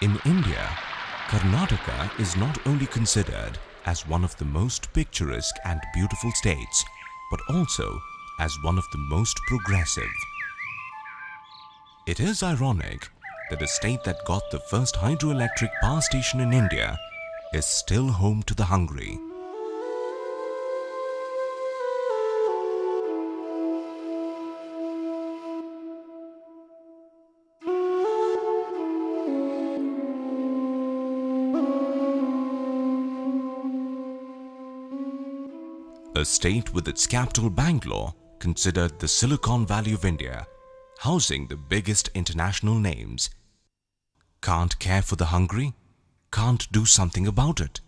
In India, Karnataka is not only considered as one of the most picturesque and beautiful states, but also as one of the most progressive. It is ironic that a state that got the first hydroelectric power station in India is still home to the hungry. A state with its capital Bangalore, considered the Silicon Valley of India, housing the biggest international names, can't care for the hungry, can't do something about it.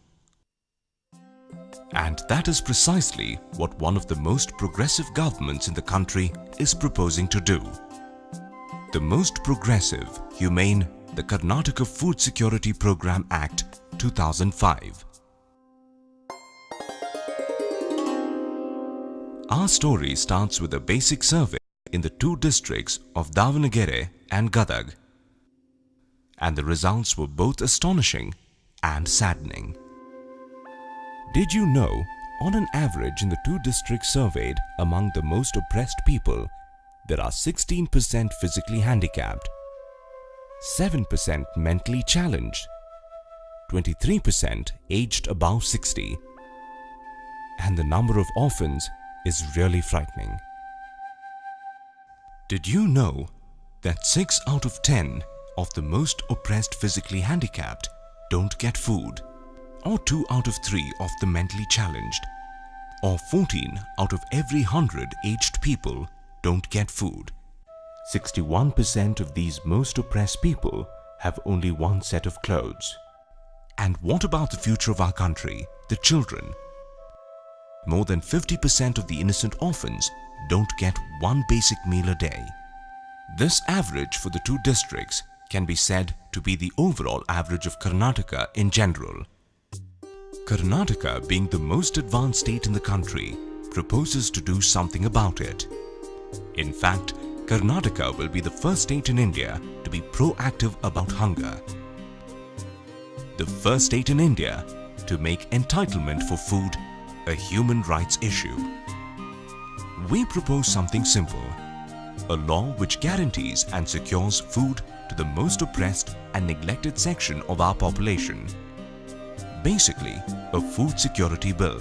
And that is precisely what one of the most progressive governments in the country is proposing to do. The most progressive, humane, the Karnataka Food Security Program Act 2005. Our story starts with a basic survey in the two districts of Davangere and Gadag, and the results were both astonishing and saddening. Did you know, on an average in the two districts surveyed among the most oppressed people, there are 16% physically handicapped, 7% mentally challenged, 23% aged above 60, and the number of orphans is really frightening. Did you know that 6 out of 10 of the most oppressed physically handicapped don't get food, or 2 out of 3 of the mentally challenged, or 14 out of every 100 aged people don't get food? 61% of these most oppressed people have only one set of clothes. And what about the future of our country, the children? More than 50% of the innocent orphans don't get one basic meal a day. This average for the two districts can be said to be the overall average of Karnataka in general. Karnataka, being the most advanced state in the country, proposes to do something about it. In fact, Karnataka will be the first state in India to be proactive about hunger. The first state in India to make entitlement for food a human rights issue. We propose something simple, a law which guarantees and secures food to the most oppressed and neglected section of our population. Basically, a food security bill,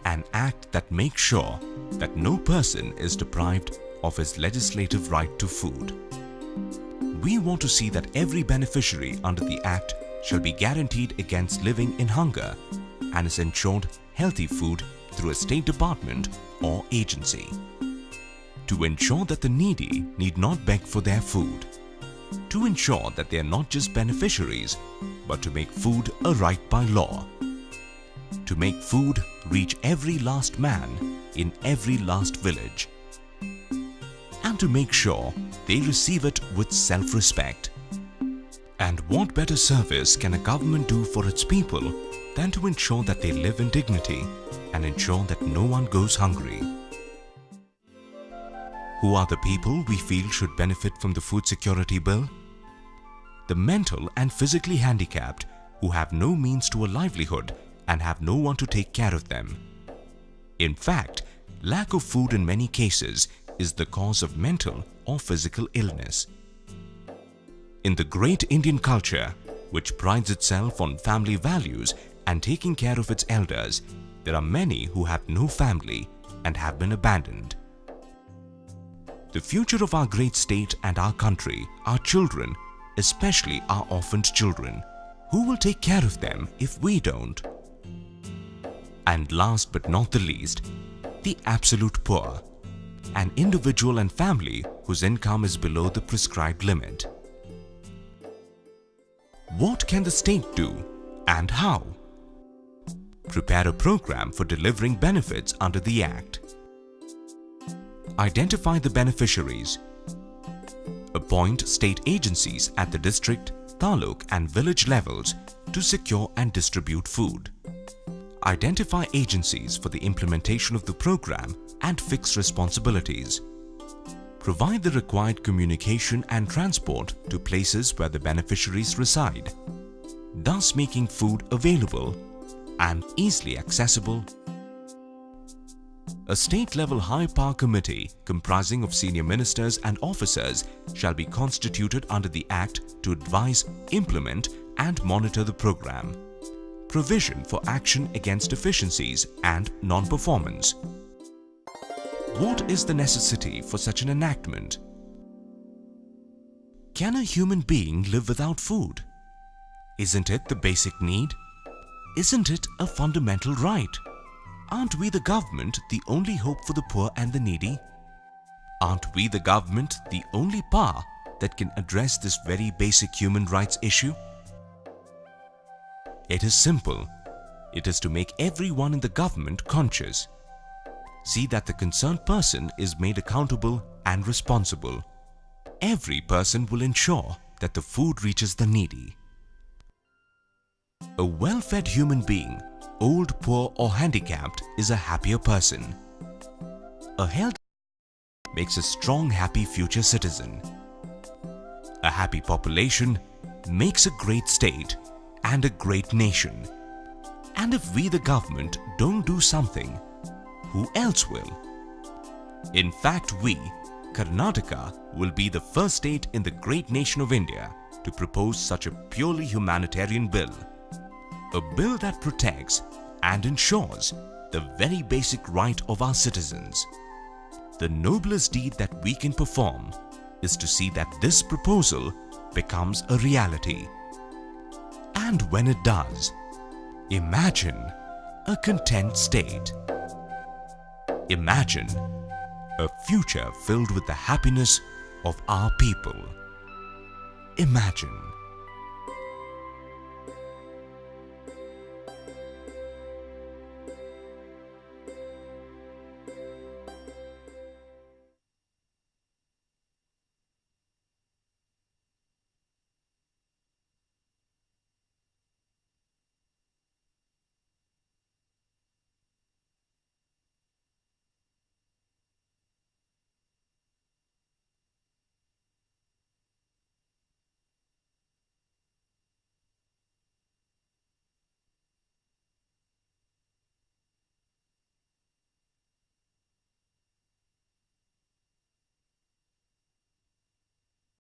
an act that makes sure that no person is deprived of his legislative right to food. We want to see that every beneficiary under the act shall be guaranteed against living in hunger and is ensured healthy food through a state department or agency. To ensure that the needy need not beg for their food. To ensure that they are not just beneficiaries, but to make food a right by law. To make food reach every last man in every last village. And to make sure they receive it with self-respect. And what better service can a government do for its people than to ensure that they live in dignity and ensure that no one goes hungry? Who are the people we feel should benefit from the food security bill? The mental and physically handicapped who have no means to a livelihood and have no one to take care of them. In fact, lack of food in many cases is the cause of mental or physical illness. In the great Indian culture, which prides itself on family values and taking care of its elders, there are many who have no family and have been abandoned. The future of our great state and our country, our children, especially our orphaned children. Who will take care of them if we don't? And last but not the least, the absolute poor, an individual and family whose income is below the prescribed limit. What can the state do and how? Prepare a program for delivering benefits under the Act. Identify the beneficiaries. Appoint state agencies at the district, taluk and village levels to secure and distribute food. Identify agencies for the implementation of the program and fix responsibilities. Provide the required communication and transport to places where the beneficiaries reside. thus making food available and easily accessible. A state-level high-power committee comprising of senior ministers and officers shall be constituted under the Act to advise, implement and monitor the program. Provision for action against deficiencies and non-performance. What is the necessity for such an enactment? Can a human being live without food? Isn't it the basic need? Isn't it a fundamental right? Aren't we the government the only hope for the poor and the needy? Aren't we the government the only power that can address this very basic human rights issue? It is simple. It is to make everyone in the government conscious. See that the concerned person is made accountable and responsible. Every person will ensure that the food reaches the needy. A well-fed human being, old, poor or handicapped, is a happier person. A healthy makes a strong, happy future citizen. A happy population makes a great state and a great nation. And if we the government don't do something, who else will? In fact, we, Karnataka, will be the first state in the great nation of India to propose such a purely humanitarian bill. A bill that protects and ensures the very basic right of our citizens. The noblest deed that we can perform is to see that this proposal becomes a reality. And when it does, imagine a content state. Imagine a future filled with the happiness of our people. Imagine